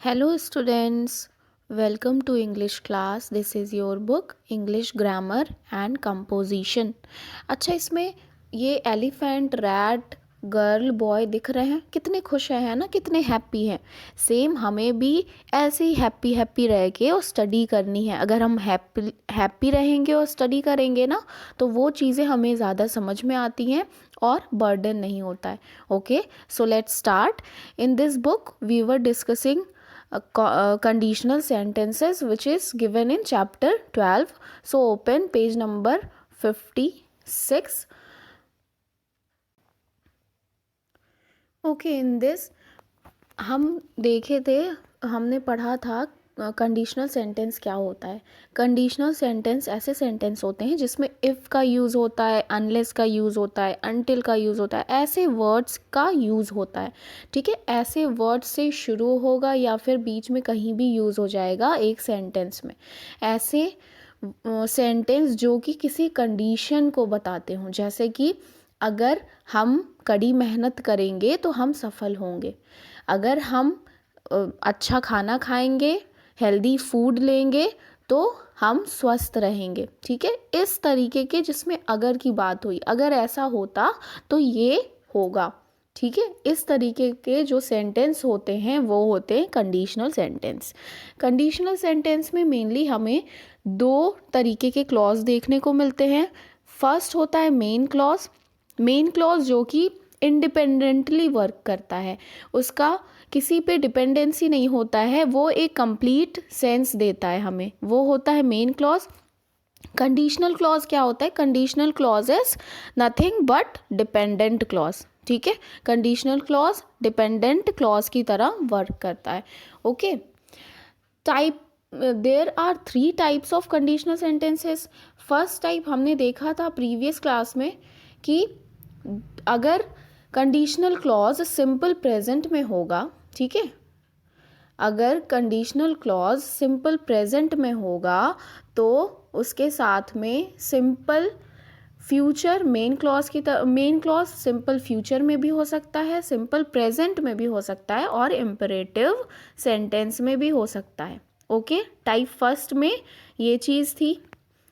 Hello students, welcome to English class. This is your book English Grammar and Composition. अच्छा, इसमें ये elephant, rat, girl, boy दिख रहे हैं, कितने खुश हैं ना, कितने हैप्पी हैं। सेम हमें भी ऐसे ही हैप्पी हैप्पी रह के और स्टडी करनी है। अगर हम हैप्पी रहेंगे और स्टडी करेंगे ना, तो वो चीज़ें हमें ज़्यादा समझ में आती हैं और बर्डन नहीं होता है। Okay, so let's start. In this book we were discussing conditional sentences which is given in chapter 12. So open page number 56. Okay, in this हम देखे थे, हमने पढ़ा था कंडीशनल सेंटेंस क्या होता है। कंडीशनल सेंटेंस ऐसे सेंटेंस होते हैं जिसमें इफ़ का यूज़ होता है, अनलेस का यूज़ होता है, अनटिल का यूज़ होता है, ऐसे वर्ड्स का यूज़ होता है। ठीक है, ऐसे वर्ड्स से शुरू होगा या फिर बीच में कहीं भी यूज़ हो जाएगा एक सेंटेंस में। ऐसे सेंटेंस जो कि किसी कंडीशन को बताते हों, जैसे कि अगर हम कड़ी मेहनत करेंगे तो हम सफल होंगे, अगर हम अच्छा खाना खाएंगे, हेल्दी फूड लेंगे तो हम स्वस्थ रहेंगे। ठीक है, इस तरीके के जिसमें अगर की बात हुई, अगर ऐसा होता तो ये होगा। ठीक है, इस तरीके के जो सेंटेंस होते हैं वो होते हैं कंडीशनल सेंटेंस। कंडीशनल सेंटेंस में मेनली हमें दो तरीके के क्लॉज देखने को मिलते हैं। फर्स्ट होता है मेन क्लॉज। मेन क्लॉज जो कि इंडिपेंडेंटली वर्क करता है, उसका किसी पे डिपेंडेंसी नहीं होता है, वो एक कंप्लीट सेंस देता है हमें, वो होता है मेन क्लॉज। कंडीशनल क्लॉज क्या होता है? Conditional clause is nothing but dependent clause. ठीक है, कंडीशनल क्लॉज डिपेंडेंट क्लॉज की तरह वर्क करता है। Okay, type there are 3 types of conditional sentences. First type हमने देखा था प्रीवियस क्लास में कि अगर कंडीशनल क्लॉज सिंपल प्रेजेंट में होगा, ठीक है, अगर कंडीशनल क्लॉज सिंपल प्रेजेंट में होगा तो उसके साथ में सिंपल फ्यूचर मेन क्लॉज की तरह, मेन क्लॉज सिंपल फ्यूचर में भी हो सकता है, सिंपल प्रेजेंट में भी हो सकता है और इम्परेटिव सेंटेंस में भी हो सकता है। ओके, टाइप फर्स्ट में ये चीज़ थी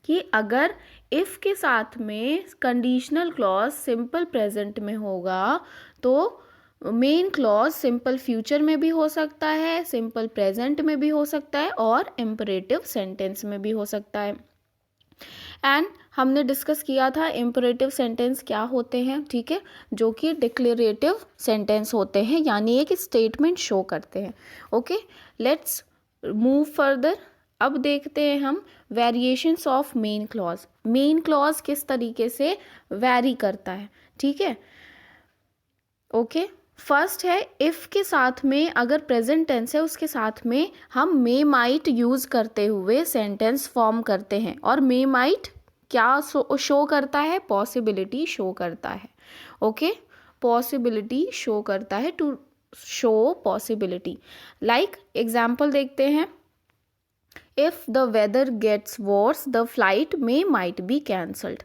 कि अगर इफ़ के साथ में कंडीशनल क्लॉज सिंपल प्रेजेंट में होगा तो मेन क्लॉज सिंपल फ्यूचर में भी हो सकता है, सिंपल प्रेजेंट में भी हो सकता है और इम्परेटिव सेंटेंस में भी हो सकता है। एंड हमने डिस्कस किया था इम्परेटिव सेंटेंस क्या होते हैं। ठीक है, जो कि डिक्लेरेटिव सेंटेंस होते हैं, यानी एक स्टेटमेंट शो करते हैं। Okay, let's move further. अब देखते हैं हम variations of main clause. Main clause किस तरीके से वैरी करता है। ठीक है, ओके, फर्स्ट है इफ़ के साथ में अगर प्रेजेंट टेंस है उसके साथ में हम मे माइट यूज़ करते हुए सेंटेंस फॉर्म करते हैं। और मे माइट क्या शो करता है? पॉसिबिलिटी शो करता है। ओके, पॉसिबिलिटी शो करता है, to show possibility. Like example देखते हैं, if the weather gets worse the flight may might be cancelled.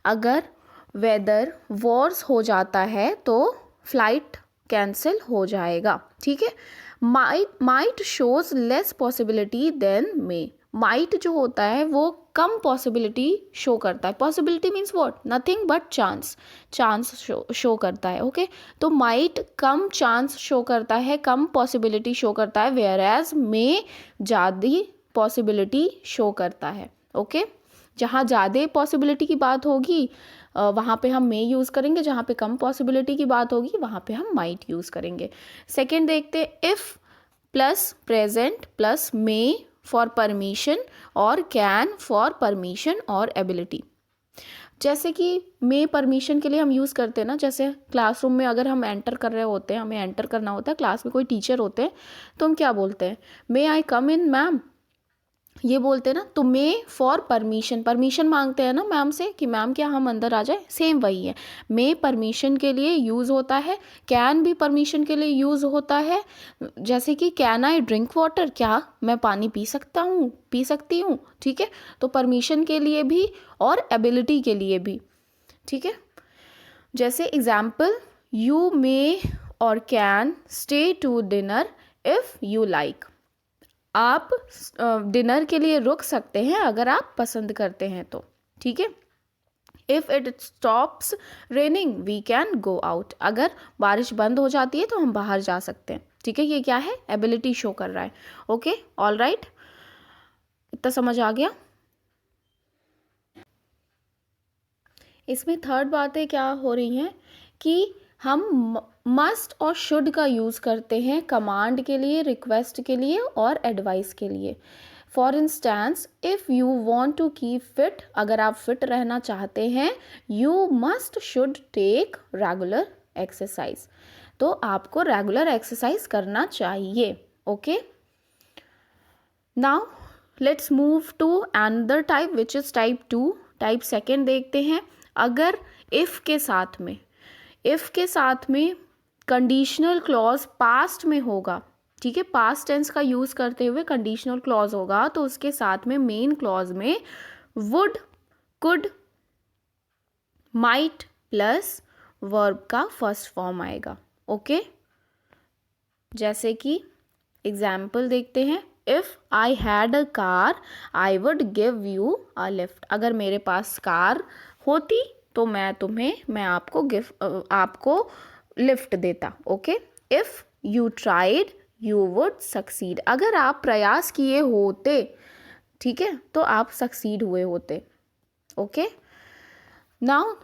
अगर वेदर वर्स हो जाता है तो फ्लाइट कैंसिल हो जाएगा। ठीक है, might shows less possibility then may. Might जो होता है वो कम पॉसिबिलिटी शो करता है। Possibility means what? Nothing but chance. Chance show करता है। ओके, तो माइट कम चांस शो करता है, कम पॉसिबिलिटी शो करता है, वेयर एज मे ज़्यादा पॉसिबिलिटी शो करता है। ओके, जहाँ ज़्यादा पॉसिबिलिटी की बात होगी वहाँ पे हम मे यूज़ करेंगे, जहाँ पे कम पॉसिबिलिटी की बात होगी वहाँ पे हम माइट यूज़ करेंगे। सेकेंड देखते, if plus present plus may for permission और कैन फॉर परमिशन और एबिलिटी। जैसे कि मे परमिशन के लिए हम यूज़ करते हैं ना, जैसे क्लासरूम में अगर हम एंटर कर रहे होते हैं, हमें एंटर करना होता है, क्लास में कोई टीचर होते हैं तो हम क्या बोलते हैं? मे आई कम इन मैम, ये बोलते हैं ना। तो मे फॉर परमिशन, परमिशन मांगते हैं ना मैम से कि मैम क्या हम अंदर आ जाए, सेम वही है। मे परमिशन के लिए यूज़ होता है, कैन भी परमिशन के लिए यूज़ होता है। जैसे कि कैन आई ड्रिंक वाटर, क्या मैं पानी पी सकता हूँ, पी सकती हूँ। ठीक है, तो परमिशन के लिए भी और एबिलिटी के लिए भी। ठीक है, जैसे example, you may or can stay to dinner if you like, आप डिनर के लिए रुक सकते हैं अगर आप पसंद करते हैं तो, ठीक है। If it stops raining we can go out, अगर बारिश बंद हो जाती है तो हम बाहर जा सकते हैं, ठीक है। ये क्या है, एबिलिटी शो कर रहा है। ओके, ऑल राइट, इतना समझ आ गया। इसमें थर्ड बातें क्या हो रही हैं कि हम मस्ट और शुड का यूज़ करते हैं कमांड के लिए, रिक्वेस्ट के लिए और एडवाइस के लिए। For instance, if you want to keep fit, अगर आप फिट रहना चाहते हैं, you must should take regular exercise, तो आपको रेगुलर एक्सरसाइज करना चाहिए। Okay, now let's move to another type which is type 2। Type second देखते हैं। अगर इफ़ के साथ में कंडीशनल क्लॉज पास्ट में होगा, ठीक है, पास्ट टेंस का यूज़ करते हुए कंडीशनल क्लॉज होगा, तो उसके साथ में मेन क्लॉज में would, could, might plus verb का फर्स्ट फॉर्म आएगा। ओके, जैसे कि एग्जाम्पल देखते हैं। If I had a car I would give you a lift, अगर मेरे पास कार होती तो मैं आपको लिफ्ट देता। Okay, if you tried you would succeed, अगर आप प्रयास किए होते, ठीक है, तो आप सक्सीड हुए होते। ओके, नाउ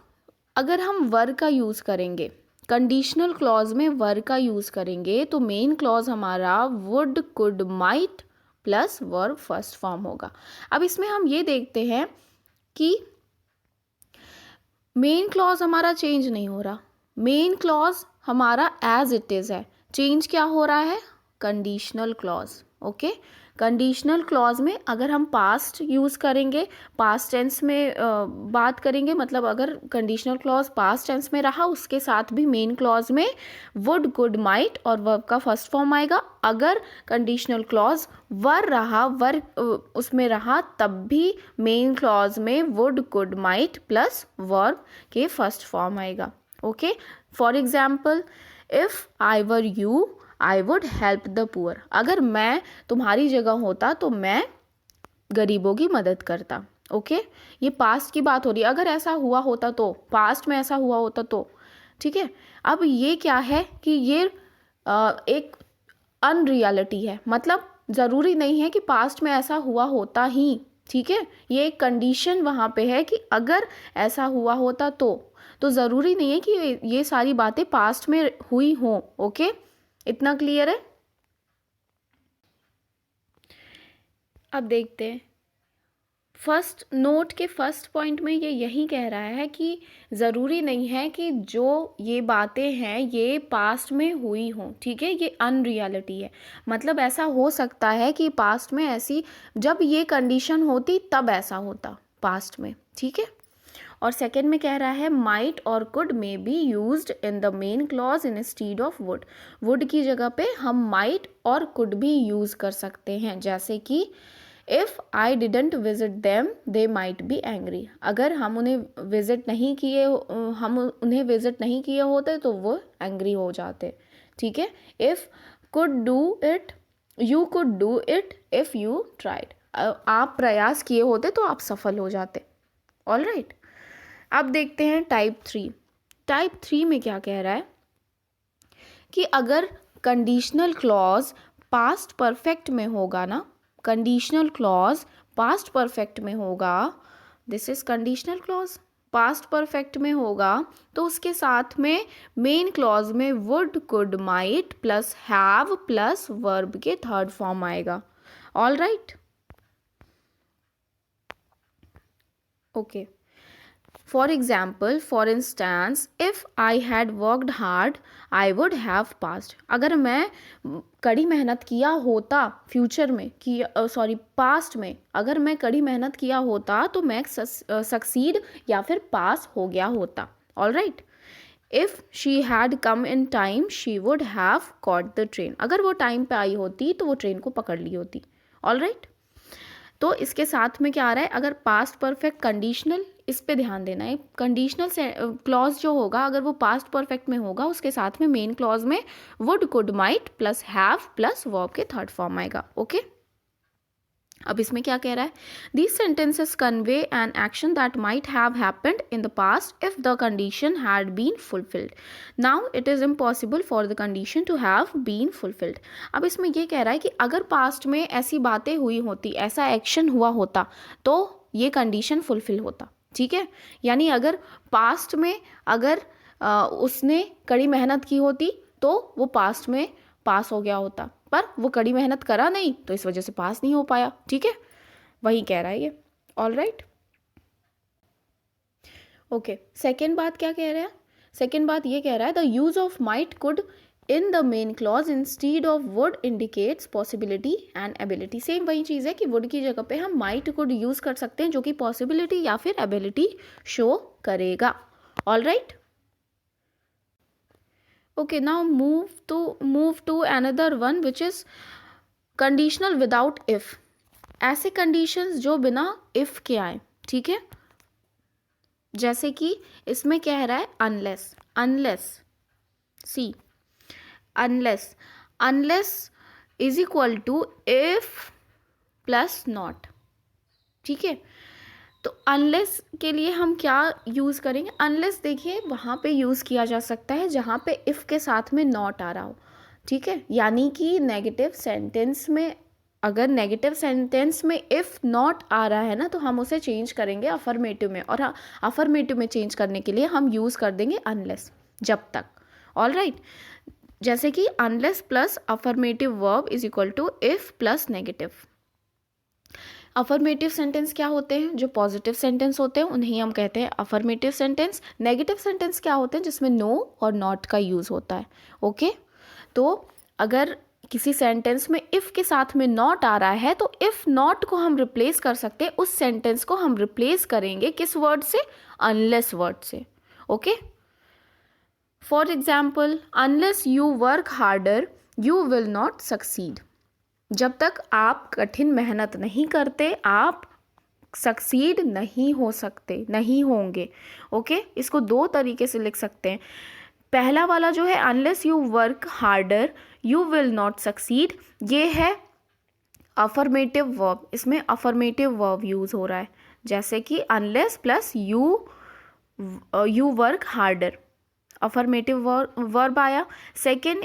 अगर हम वर का यूज़ करेंगे, कंडीशनल क्लॉज में वर का यूज़ करेंगे, तो मेन क्लॉज हमारा would, could, might plus verb first form होगा। अब इसमें हम ये देखते हैं कि मेन क्लॉज हमारा चेंज नहीं हो रहा, मेन क्लॉज हमारा एज इट इज़ है। चेंज क्या हो रहा है, conditional clause. Okay, conditional clause में अगर हम पास्ट यूज़ करेंगे, पास्ट टेंस में बात करेंगे, मतलब अगर कंडीशनल क्लॉज पास्ट टेंस में रहा, उसके साथ भी मेन क्लॉज में वुड, कुड, माइट और वर्ब का फर्स्ट फॉर्म आएगा। अगर कंडीशनल क्लॉज वर रहा, उसमें रहा, तब भी मेन क्लॉज में would, could, might plus verb के फर्स्ट फॉर्म आएगा। Okay, for example, if I were you I would help the poor, अगर मैं तुम्हारी जगह होता तो मैं गरीबों की मदद करता। ओके, ये पास्ट की बात हो रही है, अगर ऐसा हुआ होता तो, पास्ट में ऐसा हुआ होता तो, ठीक है। अब ये क्या है कि ये एक अनरियलिटी है, मतलब ज़रूरी नहीं है कि पास्ट में ऐसा हुआ होता ही, ठीक है। ये एक कंडीशन वहाँ पे है कि अगर ऐसा हुआ होता तो ज़रूरी नहीं है कि ये सारी बातें पास्ट में हुई हों। ओके, इतना क्लियर है। अब देखते हैं, फर्स्ट नोट के फर्स्ट पॉइंट में ये यही कह रहा है कि ज़रूरी नहीं है कि जो ये बातें हैं ये पास्ट में हुई हों, ठीक है, ये अनरियलिटी है। मतलब ऐसा हो सकता है कि पास्ट में ऐसी, जब ये कंडीशन होती तब ऐसा होता पास्ट में, ठीक है। और सेकेंड में कह रहा है माइट और could may be used in the main clause instead of would, would की जगह पे हम माइट और कुड भी यूज़ कर सकते हैं। जैसे कि if I didn't visit them they might be angry, अगर हम उन्हें विजिट नहीं किए होते तो वो एंग्री हो जाते, ठीक है। If could do it you could do it if you tried, आप प्रयास किए होते तो आप सफल हो जाते। ऑल राइट, अब देखते हैं टाइप 3। टाइप 3 में क्या कह रहा है कि अगर कंडीशनल क्लॉज पास्ट परफेक्ट में होगा ना, कंडीशनल क्लॉज पास्ट परफेक्ट में होगा, this is conditional clause past perfect में होगा, तो उसके साथ में मेन क्लॉज में would, could, might plus have plus verb के थर्ड फॉर्म आएगा। All right, okay. For example, for instance, if I had worked hard I would have past, अगर मैं कड़ी मेहनत किया होता फ्यूचर में, पास्ट में, अगर मैं कड़ी मेहनत किया होता तो मैं सक्सीड या फिर पास हो गया होता। All right, if she had come in time she would have caught the train, अगर वो टाइम पे आई होती तो वो ट्रेन को पकड़ ली होती। ऑल राइट, तो इसके साथ में क्या आ रहा है, अगर पास्ट परफेक्ट कंडीशनल, इस पे ध्यान देना है, कंडीशनल क्लॉज जो होगा अगर वो पास्ट परफेक्ट में होगा उसके साथ में मेन क्लॉज में would, could, might plus have plus verb के थर्ड फॉर्म आएगा। ओके, अब इसमें क्या कह रहा है, these sentences convey an action that might have happened in the past if the condition had been fulfilled, now it is impossible for the condition to have been fulfilled. अब इसमें ये कह रहा है कि अगर पास्ट में ऐसी बातें हुई होती, ऐसा एक्शन हुआ होता तो ये कंडीशन फुलफिल होता। ठीक है, यानी अगर पास्ट में अगर उसने कड़ी मेहनत की होती तो वो पास्ट में पास हो गया होता, पर वो कड़ी मेहनत करा नहीं तो इस वजह से पास नहीं हो पाया। ठीक है, वही कह रहा है ये। All right, okay. सेकेंड बात क्या कह रहा है, सेकेंड बात ये कह रहा है the use of might could in the main clause instead of would indicates possibility and ability. Same वही चीज़ है कि वुड की जगह पे हम माइट कुड यूज़ कर सकते हैं जो कि पॉसिबिलिटी या फिर एबिलिटी शो करेगा। All right, okay, now move to another one which is conditional without if। ऐसे conditions जो बिना if के आए। ठीक है, जैसे कि इसमें कह रहा है unless see unless is equal to if plus not। ठीक है, तो अनलेस के लिए हम क्या यूज़ करेंगे, अनलेस देखिए वहाँ पे यूज़ किया जा सकता है जहाँ पे इफ़ के साथ में नॉट आ रहा हो। ठीक है, यानी कि नेगेटिव सेंटेंस में, अगर नेगेटिव सेंटेंस में इफ़ नॉट आ रहा है ना तो हम उसे चेंज करेंगे अफर्मेटिव में, और अफर्मेटिव में चेंज करने के लिए हम यूज़ कर देंगे अनलेस, जब तक। ऑल राइट, जैसे कि unless plus affirmative verb is equal to if plus negative. Affirmative sentence क्या होते हैं, जो पॉजिटिव सेंटेंस होते हैं उन्हें हम कहते हैं अफर्मेटिव सेंटेंस। नेगेटिव सेंटेंस क्या होते हैं, जिसमें नो और नॉट का यूज़ होता है। ओके, तो अगर किसी सेंटेंस में इफ़ के साथ में नॉट आ रहा है तो इफ़ नॉट को हम रिप्लेस कर सकते हैं, उस सेंटेंस को हम रिप्लेस करेंगे किस वर्ड से, अनलेस वर्ड से। Okay, for example unless you work harder you will not succeed. जब तक आप कठिन मेहनत नहीं करते आप सक्सीड नहीं हो सकते, नहीं होंगे। ओके, इसको दो तरीके से लिख सकते हैं। पहला वाला जो है unless you work harder you will not succeed, ये है अफर्मेटिव वर्ब, इसमें अफर्मेटिव वर्ब यूज़ हो रहा है, जैसे कि unless plus you work harder, affirmative verb आया। सेकेंड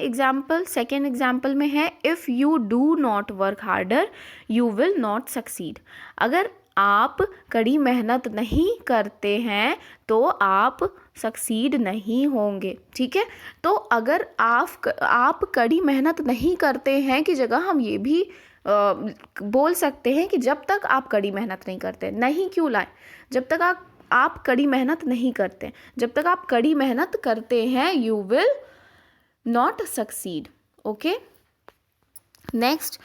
एग्जाम्पल में है if you do not work harder you will not succeed. अगर आप कड़ी मेहनत नहीं करते हैं तो आप सक्सीड नहीं होंगे। ठीक है, तो अगर आप कड़ी मेहनत नहीं करते हैं की जगह हम ये भी बोल सकते हैं कि जब तक आप कड़ी मेहनत नहीं करते, नहीं क्यों लाए, जब तक आप कड़ी मेहनत नहीं करते, जब तक आप कड़ी मेहनत करते हैं you will not succeed. Okay, next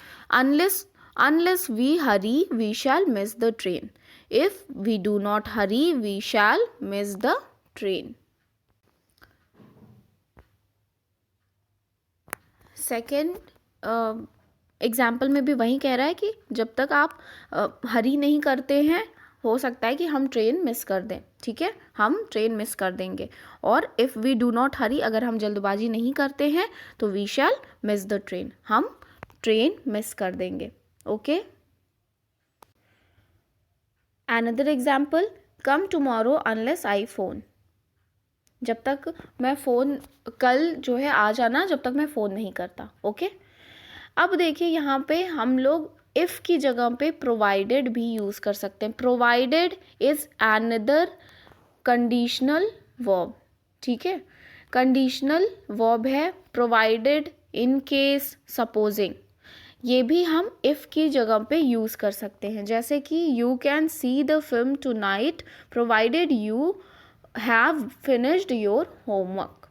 unless we hurry we shall miss the train, if we do not hurry we shall miss the train. Second example में भी वही कह रहा है कि जब तक आप हरी नहीं करते हैं हो सकता है कि हम ट्रेन मिस कर दें। ठीक है, हम ट्रेन मिस कर देंगे। और if we do not hurry, अगर हम जल्दबाजी नहीं करते हैं तो we shall miss the train, हम ट्रेन मिस कर देंगे। Okay, another example come tomorrow unless I phone, जब तक मैं फ़ोन, कल जो है आ जाना जब तक मैं फ़ोन नहीं करता। ओके, अब देखिए यहाँ पे हम लोग इफ़ की जगह पे प्रोवाइडेड भी यूज़ कर सकते हैं। Provided is another conditional verb. ठीक है, कंडीशनल वर्ब है प्रोवाइडेड, इन केस, सपोजिंग, ये भी हम इफ़ की जगह पे यूज़ कर सकते हैं। जैसे कि you can see the film tonight provided you have finished your homework.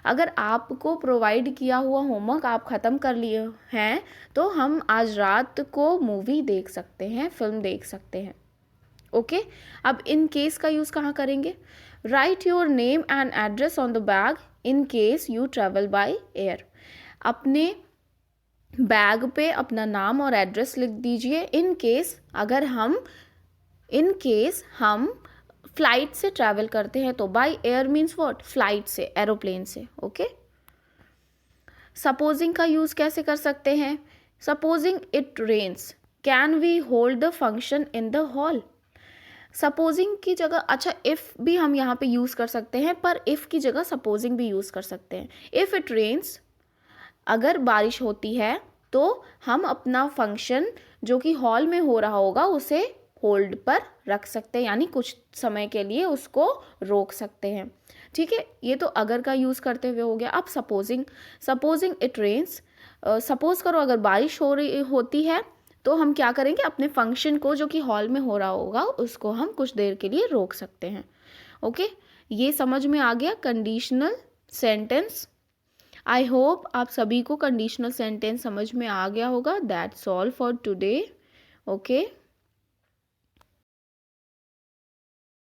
अगर आपको प्रोवाइड किया हुआ होमवर्क आप ख़त्म कर लिए हैं तो हम आज रात को मूवी देख सकते हैं, फिल्म देख सकते हैं। ओके, अब इन केस का यूज़ कहाँ करेंगे, write your name and address on the bag in case you travel by air. अपने बैग पे अपना नाम और एड्रेस लिख दीजिए। इन केस हम फ्लाइट से ट्रैवल करते हैं तो by air means what, flight से, एरोप्लेन से। ओके, सपोजिंग का यूज़ कैसे कर सकते हैं? Supposing it rains, can we hold the function in the hall? Supposing की जगह, अच्छा इफ़ भी हम यहाँ पे यूज़ कर सकते हैं, पर इफ़ की जगह सपोजिंग भी यूज़ कर सकते हैं। इफ़ इट रेन्स, अगर बारिश होती है तो हम अपना फंक्शन जो कि हॉल में हो रहा होगा उसे होल्ड पर रख सकते हैं, यानी कुछ समय के लिए उसको रोक सकते हैं। ठीक है, ये तो अगर का यूज़ करते हुए हो गया। अब सपोजिंग इट रेन्स, सपोज करो अगर बारिश होती है तो हम क्या करेंगे, अपने फंक्शन को जो कि हॉल में हो रहा होगा उसको हम कुछ देर के लिए रोक सकते हैं। ओके, ये समझ में आ गया कंडीशनल सेंटेंस। आई होप आप सभी को कंडीशनल सेंटेंस समझ में आ गया होगा। That's all for today. Okay.